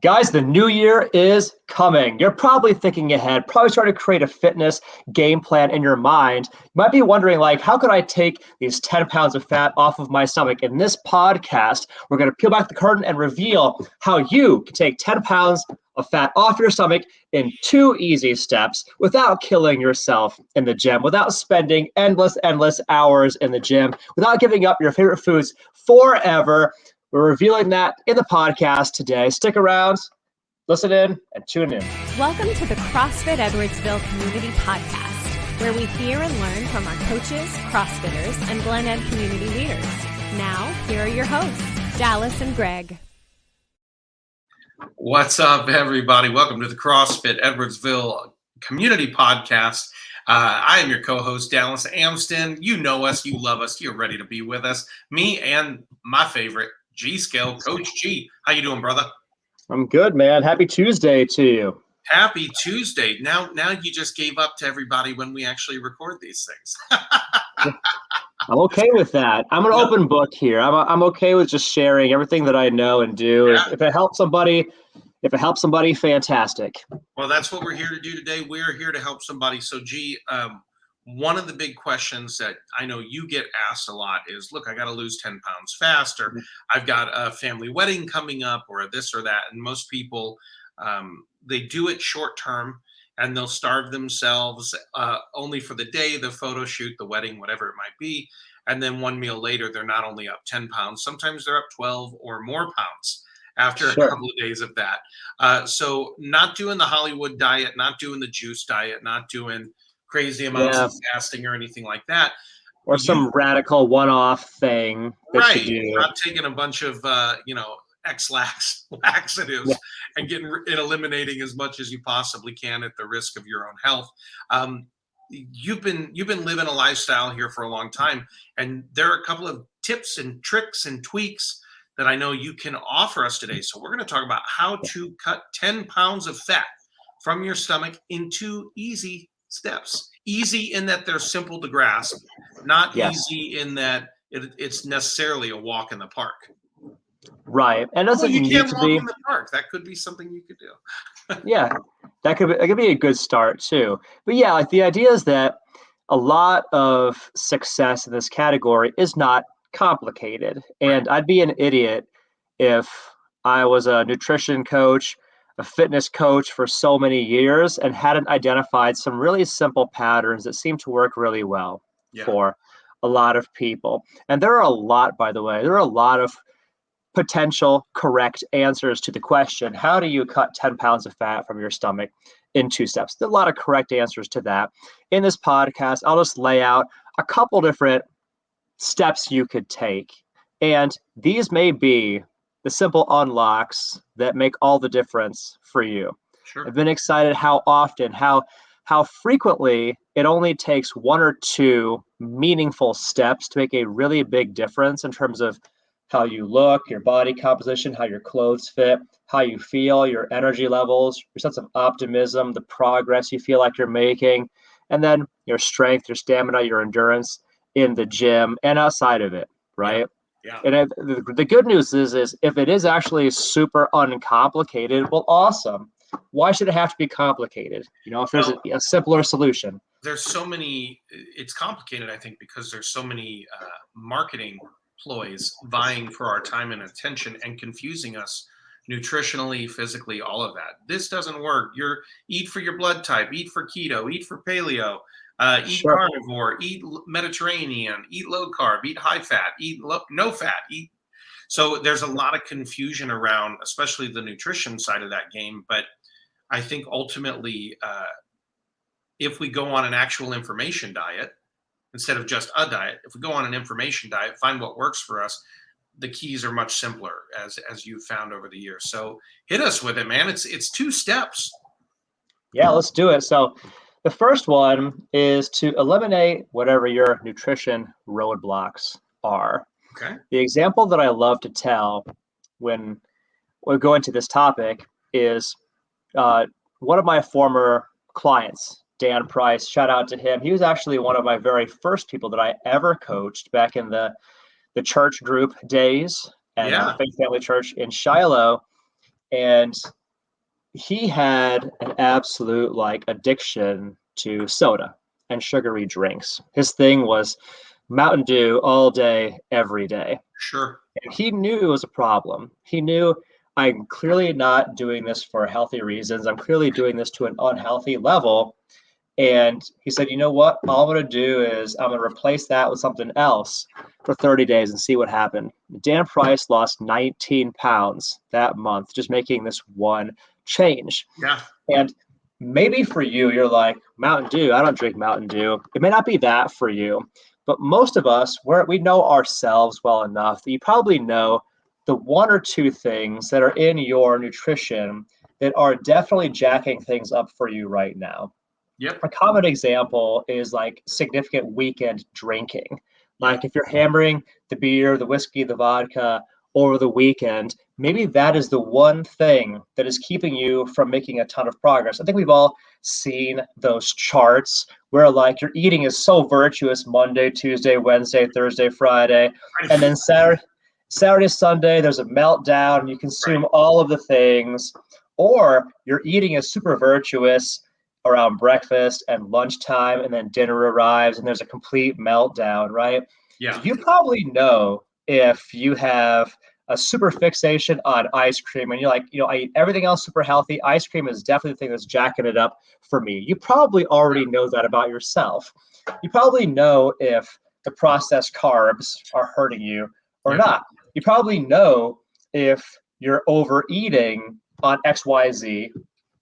Guys, the new year is coming. You're probably thinking ahead, probably starting to create a fitness game plan in your mind. You might be wondering, how could I take these 10 pounds of fat off of my stomach? In this podcast, we're going to peel back the curtain and reveal how you can take 10 pounds of fat off your stomach in 2 easy steps without killing yourself in the gym, without spending endless hours in the gym, without giving up your favorite foods forever. We're revealing that in the podcast today. Stick around, listen in, and tune in. Welcome to the CrossFit Edwardsville Community Podcast, where we hear and learn from our coaches, CrossFitters, and Glen Ed community leaders. Now, here are your hosts, Dallas and Greg. What's up, everybody? Welcome to the CrossFit Edwardsville Community Podcast. I am your co-host, Dallas Amston. You know us, you love us, you're ready to be with us. Me and my favorite, G-Scale, Coach G. How you doing, brother? I'm good, man. Happy Tuesday to you. Happy Tuesday. Now you just gave up to everybody when we actually record these things. I'm okay with that. I'm an open book here. I'm okay with just sharing everything that I know and do. Yeah. If it helps somebody, fantastic. Well, that's what we're here to do today. We're here to help somebody. So, G, one of the big questions that I know you get asked a lot is, look, I got to lose 10 pounds fast, or I've got a family wedding coming up, or this or that. And most people, they do it short term, and they'll starve themselves only for the day, the photo shoot, the wedding, whatever it might be. And then one meal later, they're not only up 10 pounds, sometimes they're up 12 or more pounds after a couple of days of that. So not doing the Hollywood diet, not doing the juice diet, not doing crazy amounts of fasting or anything like that. Or some radical one-off thing that right, you do. Not taking a bunch of, laxatives and eliminating as much as you possibly can at the risk of your own health. You've been living a lifestyle here for a long time, and there are a couple of tips and tricks and tweaks that I know you can offer us today. So we're going to talk about how to cut 10 pounds of fat from your stomach in 2 easy steps. Easy in that they're simple to grasp, not easy in that it's necessarily a walk in the park. Right. And it doesn't you need can't to walk be in the park. That could be something you could do. Yeah, that could be a good start too. But yeah, the idea is that a lot of success in this category is not complicated. And I'd be an idiot if I was a nutrition coach, a fitness coach for so many years and hadn't identified some really simple patterns that seem to work really well for a lot of people. And there are a lot, by the way, there are a lot of potential correct answers to the question, how do you cut 10 pounds of fat from your stomach in 2 steps? There are a lot of correct answers to that. In this podcast, I'll just lay out a couple different steps you could take. And these may be the simple unlocks that make all the difference for you. Sure. I've been excited how often, how frequently it only takes 1 or 2 meaningful steps to make a really big difference in terms of how you look, your body composition, how your clothes fit, how you feel, your energy levels, your sense of optimism, the progress you feel like you're making, and then your strength, your stamina, your endurance in the gym and outside of it, right? Yeah. And the good news is if it is actually super uncomplicated, well, awesome. Why should it have to be complicated? If there's a simpler solution. There's so many, it's complicated, I think, because there's so many marketing ploys vying for our time and attention and confusing us nutritionally, physically, all of that. This doesn't work. Eat for your blood type, eat for keto, eat for paleo, eat carnivore, eat Mediterranean, eat low carb, eat high fat, eat no fat, eat. So there's a lot of confusion around, especially the nutrition side of that game. But I think ultimately, if we go on an actual information diet, instead of just a diet, if we go on an information diet, find what works for us, the keys are much simpler, as you've found over the years. So hit us with it, man. It's 2 steps. Yeah, let's do it. So the first one is to eliminate whatever your nutrition roadblocks are. Okay. The example that I love to tell when we go into this topic is one of my former clients, Dan Price, shout out to him. He was actually one of my very first people that I ever coached back in the church group days at Faith Family Church in Shiloh. and he had an absolute like addiction to soda and sugary drinks. His thing was Mountain Dew all day, every day. Sure. And he knew it was a problem. He knew I'm clearly not doing this for healthy reasons. I'm clearly doing this to an unhealthy level. And he said, you know what? All I'm going to do is I'm going to replace that with something else for 30 days and see what happened. Dan Price lost 19 pounds that month, just making this one change. Yeah. And maybe for you, you're like, Mountain Dew, I don't drink Mountain Dew. It may not be that for you, but most of us, we know ourselves well enough that you probably know the one or two things that are in your nutrition that are definitely jacking things up for you right now. Yep. A common example is like significant weekend drinking. Yeah. Like if you're hammering the beer, the whiskey, the vodka over the weekend, maybe that is the one thing that is keeping you from making a ton of progress. I think we've all seen those charts where like your eating is so virtuous Monday, Tuesday, Wednesday, Thursday, Friday, and then Saturday, Sunday, there's a meltdown. You Right. consume all of the things, or your eating is super virtuous around breakfast and lunchtime, and then dinner arrives and there's a complete meltdown, right? Yeah. You probably know if you have a super fixation on ice cream and you're like, I eat everything else super healthy. Ice cream is definitely the thing that's jacking it up for me. You probably already know that about yourself. You probably know if the processed carbs are hurting you or Yep. not. You probably know if you're overeating on XYZ.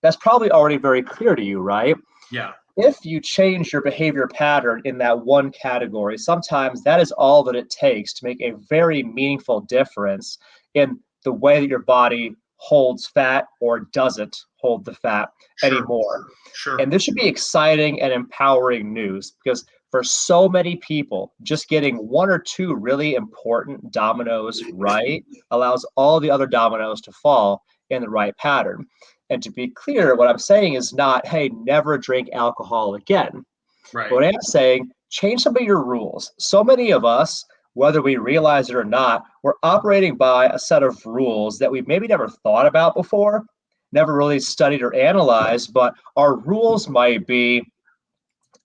That's probably already very clear to you, right? Yeah. If you change your behavior pattern in that one category, sometimes that is all that it takes to make a very meaningful difference in the way that your body holds fat or doesn't hold the fat Sure. anymore. Sure. And this should be exciting and empowering news because for so many people, just getting one or two really important dominoes right allows all the other dominoes to fall in the right pattern. And to be clear, what I'm saying is not, hey, never drink alcohol again. But Right. what I'm saying, change some of your rules. So many of us, whether we realize it or not, we're operating by a set of rules that we've maybe never thought about before, never really studied or analyzed, but our rules might be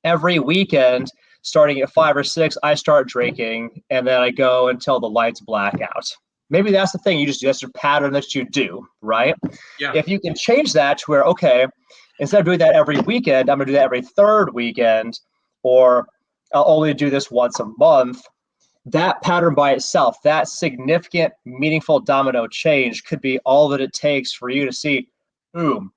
every weekend, starting at 5 or 6, I start drinking, and then I go until the lights black out. Maybe that's the thing. That's your pattern that you do, right? Yeah. If you can change that to where, okay, instead of doing that every weekend, I'm going to do that every third weekend, or I'll only do this once a month. That pattern by itself, that significant, meaningful domino change could be all that it takes for you to see, boom,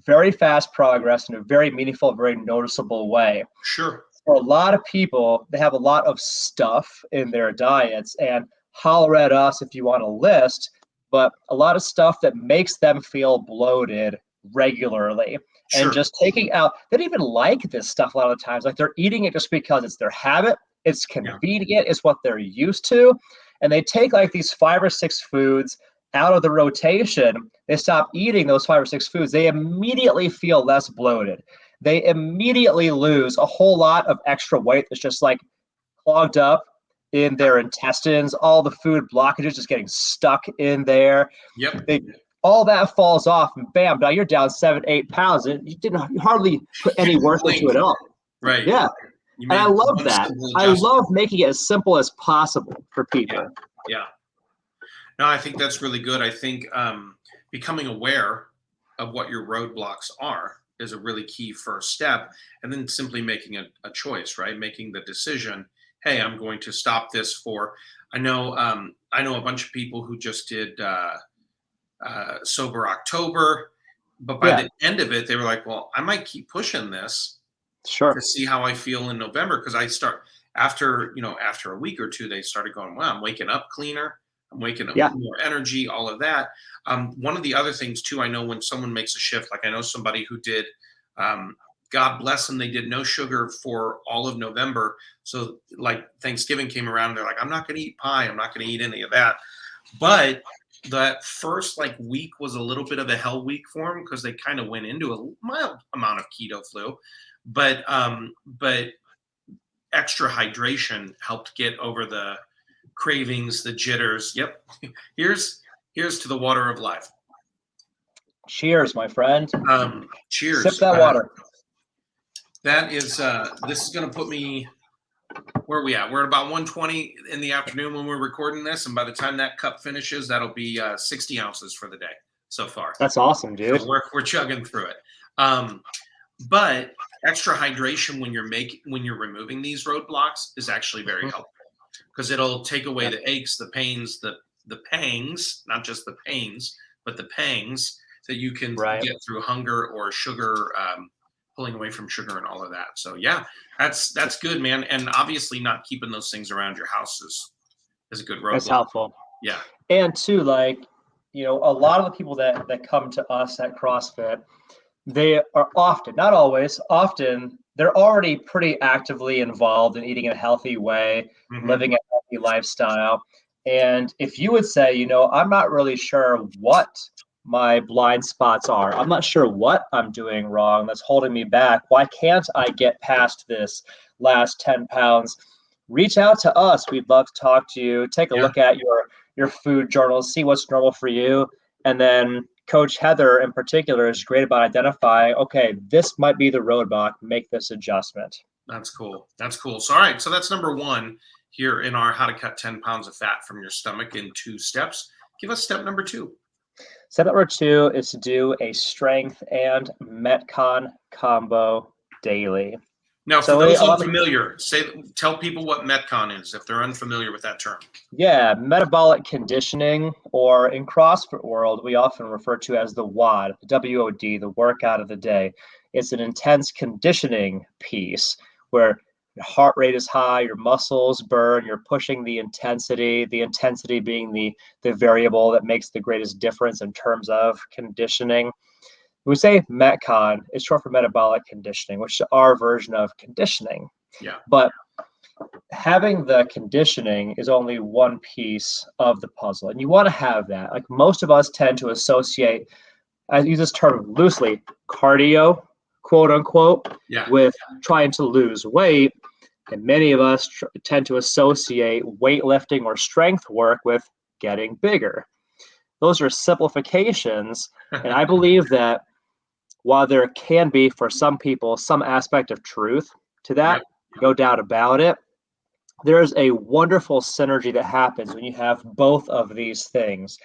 very fast progress in a very meaningful, very noticeable way. Sure. For a lot of people, they have a lot of stuff in their diets, and holler at us if you want a list, but a lot of stuff that makes them feel bloated regularly. And Sure. just taking out, they don't even like this stuff a lot of the times. Like they're eating it just because it's their habit, it's Yeah. convenient, it's what they're used to. And they take like these 5 or 6 foods out of the rotation. They stop eating those 5 or 6 foods. They immediately feel less bloated. They immediately lose a whole lot of extra weight that's just like clogged up in their intestines. All the food blockages just getting stuck in there. Yep. All that falls off, and bam, now you're down 7, 8 pounds. And you hardly put any work into it at all. Right. Yeah. You And I made love one that. simple I adjustment. love making it as simple as possible for people. Yeah. No, I think that's really good. I think becoming aware of what your roadblocks are is a really key first step. And then simply making a choice, right? Making the decision, hey, I'm going to stop this for, I know a bunch of people who just did Sober October, but by Yeah, the end of it, they were like, well, I might keep pushing this to sure. see how I feel in November. Cause I start after a week or two, they started going, wow, I'm waking up cleaner. I'm waking up Yeah, more energy, all of that. One of the other things too, I know when someone makes a shift, like I know somebody who did, God bless them, they did no sugar for all of November. So like Thanksgiving came around, they're like, I'm not going to eat pie. I'm not going to eat any of that. But that first like week was a little bit of a hell week for them because they kind of went into a mild amount of keto flu, but extra hydration helped get over the cravings, the jitters. Yep. here's to the water of life. Cheers, my friend. Sip Cheers. that water. That is, this is going to put me, where are we at? We're at about 1:20 in the afternoon when we're recording this. And by the time that cup finishes, that'll be 60 ounces for the day so far. That's awesome, dude. So we're chugging through it. But extra hydration when you're removing these roadblocks is actually very helpful, because it'll take away the aches, the pains, the pangs, not just the pains, but the pangs that you can get through hunger or sugar, pulling away from sugar and all of that. So yeah, that's good, man. And obviously not keeping those things around your house is a good roadblock. That's helpful. Yeah. And too, like, a lot of the people that come to us at CrossFit, they are often, not always, often they're already pretty actively involved in eating in a healthy way, living a healthy lifestyle. And if you would say, I'm not really sure what my blind spots are, I'm not sure what I'm doing wrong that's holding me back, why can't I get past this last 10 pounds? Reach out to us. We'd love to talk to you, take a look at your food journals, see what's normal for you. And then Coach Heather in particular is great about identifying, okay, this might be the roadblock, make this adjustment. That's cool. That's cool. So, all right. So that's number one here in our how to cut 10 pounds of fat from your stomach in 2 steps. Give us step number 2. Step number 2 is to do a strength and Metcon combo daily. Now, for those unfamiliar, tell people what Metcon is if they're unfamiliar with that term. Yeah, metabolic conditioning, or in CrossFit world, we often refer to as the WOD, the W-O-D, the workout of the day. It's an intense conditioning piece where your heart rate is high, your muscles burn, you're pushing the intensity being the variable that makes the greatest difference in terms of conditioning. We say Metcon is short for metabolic conditioning, which is our version of conditioning. Yeah. But having the conditioning is only one piece of the puzzle. And you want to have that. Like, most of us tend to associate, I use this term loosely, cardio, quote unquote, with trying to lose weight. And many of us tend to associate weightlifting or strength work with getting bigger. Those are simplifications. And I believe that while there can be, for some people, some aspect of truth to that, no doubt about it, there's a wonderful synergy that happens when you have both of these things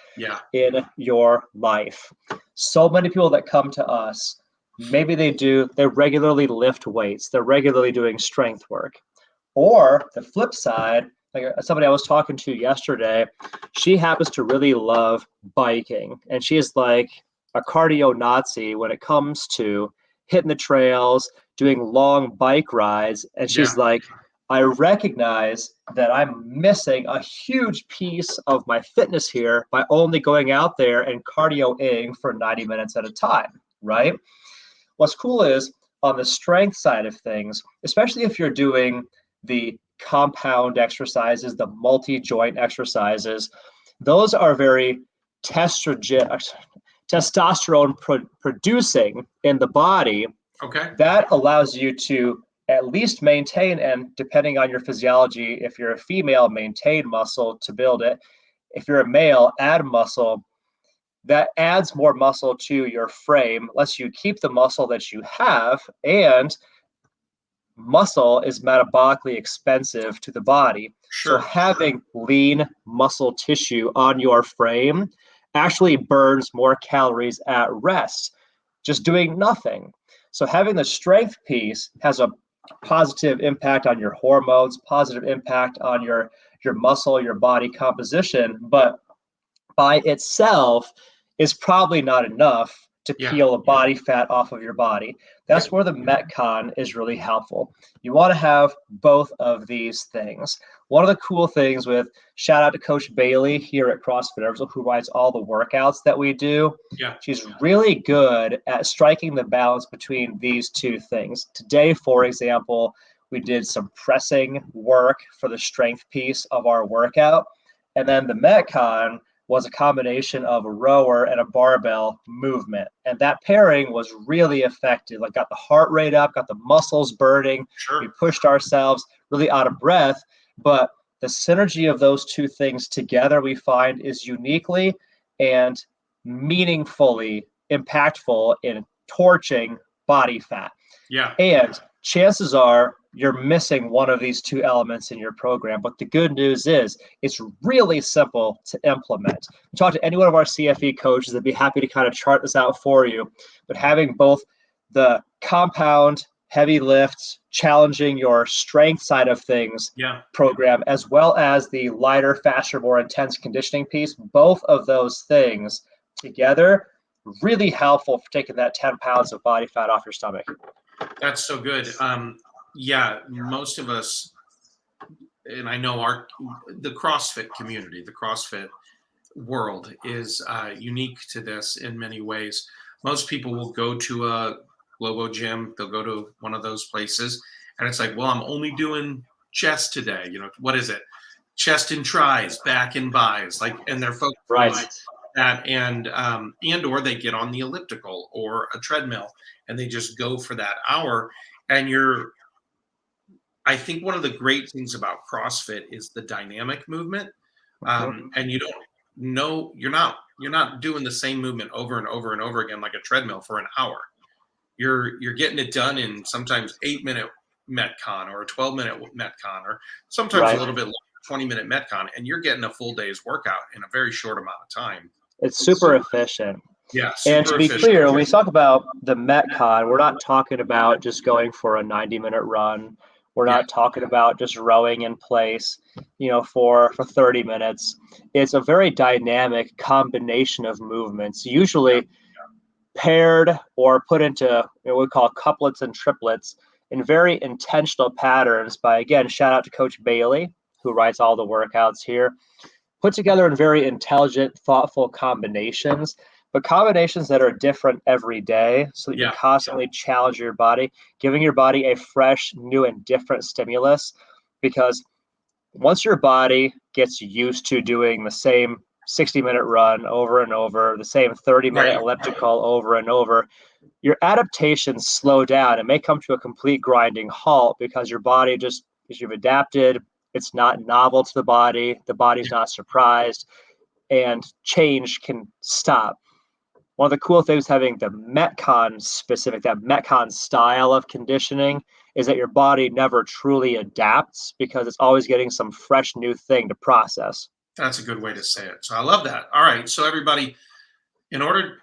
in your life. So many people that come to us, maybe they regularly lift weights, they're regularly doing strength work. Or the flip side, like somebody I was talking to yesterday, she happens to really love biking, and she is like a cardio Nazi when it comes to hitting the trails, doing long bike rides. And she's like, I recognize that I'm missing a huge piece of my fitness here by only going out there and cardioing for 90 minutes at a time, right? What's cool is on the strength side of things, especially if you're doing the compound exercises, the multi-joint exercises, those are very testosterone producing in the body. Okay. That allows you to at least maintain, and depending on your physiology, if you're a female, maintain muscle to build it. If you're a male, add muscle. That adds more muscle to your frame, lets you keep the muscle that you have, and muscle is metabolically expensive to the body. Sure. So having lean muscle tissue on your frame actually burns more calories at rest, just doing nothing. So having the strength piece has a positive impact on your hormones, positive impact on your muscle, your body composition, but by itself is probably not enough to peel the body fat off of your body. That's where the Metcon is really helpful. You want to have both of these things. One of the cool things with, shout out to Coach Bailey here at CrossFit, who writes all the workouts that we do. She's really good at striking the balance between these two things. Today, for example, we did some pressing work for the strength piece of our workout. And then the Metcon was a combination of a rower and a barbell movement. And that pairing was really effective. Like, got the heart rate up, got the muscles burning. Sure. We pushed ourselves really out of breath. But the synergy of those two things together, we find, is uniquely and meaningfully impactful in torching body fat. Yeah. And chances are you're missing one of these two elements in your program. But the good news is it's really simple to implement. Talk to any one of our CFE coaches, they'd be happy to kind of chart this out for you. But having both the compound heavy lifts, challenging your strength side of things program, as well as the lighter, faster, more intense conditioning piece, both of those things together, really helpful for taking that 10 pounds of body fat off your stomach. That's so good. Yeah, most of us, and I know the CrossFit community, the CrossFit world is unique to this in many ways. Most people will go to a Globo gym, they'll go to one of those places, and it's like, well, I'm only doing chest today. You know, what is it? Chest and tries, back and buys, like, and they're focused on that, and or they get on the elliptical or a treadmill and they just go for that hour. And I think one of the great things about CrossFit is the dynamic movement, and you don't know, you're not doing the same movement over and over and over again like a treadmill for an hour. You're getting it done in sometimes 8-minute Metcon or a 12-minute Metcon, or sometimes a little bit longer, 20-minute Metcon, and you're getting a full day's workout in a very short amount of time. It's super efficient. Yeah, and to be clear, when we talk about the Metcon, we're not talking about just going for a 90-minute run. We're not talking about just rowing in place, for 30 minutes. It's a very dynamic combination of movements, usually paired or put into what we call couplets and triplets in very intentional patterns by, again, shout out to Coach Bailey, who writes all the workouts here, put together in very intelligent, thoughtful combinations, but combinations that are different every day so that you constantly challenge your body, giving your body a fresh, new, and different stimulus. Because once your body gets used to doing the same 60-minute run over and over, the same 30-minute elliptical over and over, your adaptations slow down. It may come to a complete grinding halt because your body just, as you've adapted, it's not novel to the body's not surprised, and change can stop. One of the cool things having the Metcon specific, that Metcon style of conditioning, is that your body never truly adapts because it's always getting some fresh new thing to process. That's a good way to say it. So I love that. All right. So everybody, in order,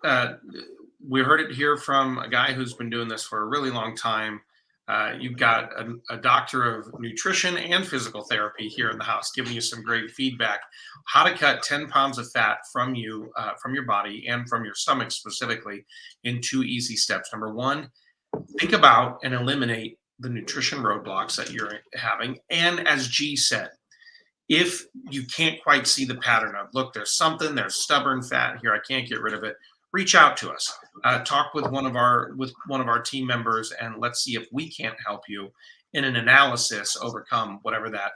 we heard it here from a guy who's been doing this for a really long time. You've got a doctor of nutrition and physical therapy here in the house giving you some great feedback. How to cut 10 pounds of fat from you, from your body and from your stomach specifically, in 2 easy steps. Number 1, think about and eliminate the nutrition roadblocks that you're having. And as G said, if you can't quite see the pattern of, look, there's stubborn fat here, I can't get rid of it, reach out to us. Talk with one of our team members, and let's see if we can't help you in an analysis overcome whatever that.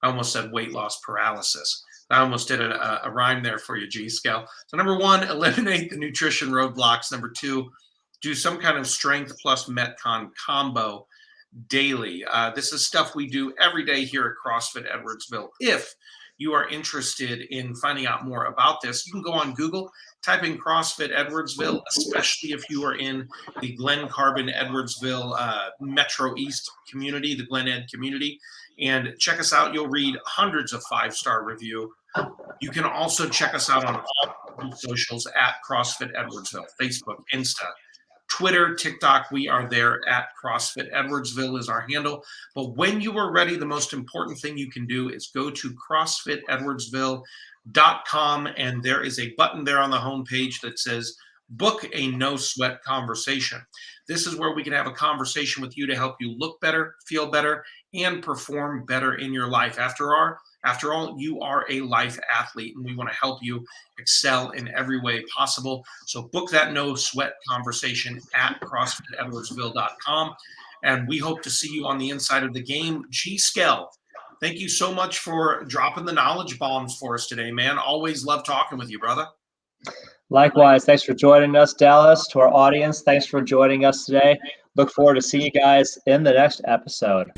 I almost said weight loss paralysis. I almost did a rhyme there for you, G Scale. So number 1, eliminate the nutrition roadblocks. Number 2, do some kind of strength plus Metcon combo daily. This is stuff we do every day here at CrossFit Edwardsville. If you are interested in finding out more about this, you can go on Google, type in CrossFit Edwardsville, especially if you are in the Glen Carbon Edwardsville Metro East community, the Glen Ed community, and check us out. You'll read hundreds of 5-star review. You can also check us out on all socials at CrossFit Edwardsville, Facebook, Insta, Twitter, TikTok. We are there at CrossFit Edwardsville is our handle. But when you are ready, the most important thing you can do is go to CrossFitEdwardsville.com, and there is a button there on the homepage that says book a no sweat conversation. This is where we can have a conversation with you to help you look better, feel better, and perform better in your life. After all, you are a life athlete, and we want to help you excel in every way possible. So book that no sweat conversation at CrossFitEdwardsville.com, and we hope to see you on the inside of the game. G Skell, thank you so much for dropping the knowledge bombs for us today, man. Always love talking with you, brother. Likewise, thanks for joining us, Dallas. To our audience, thanks for joining us today. Look forward to seeing you guys in the next episode.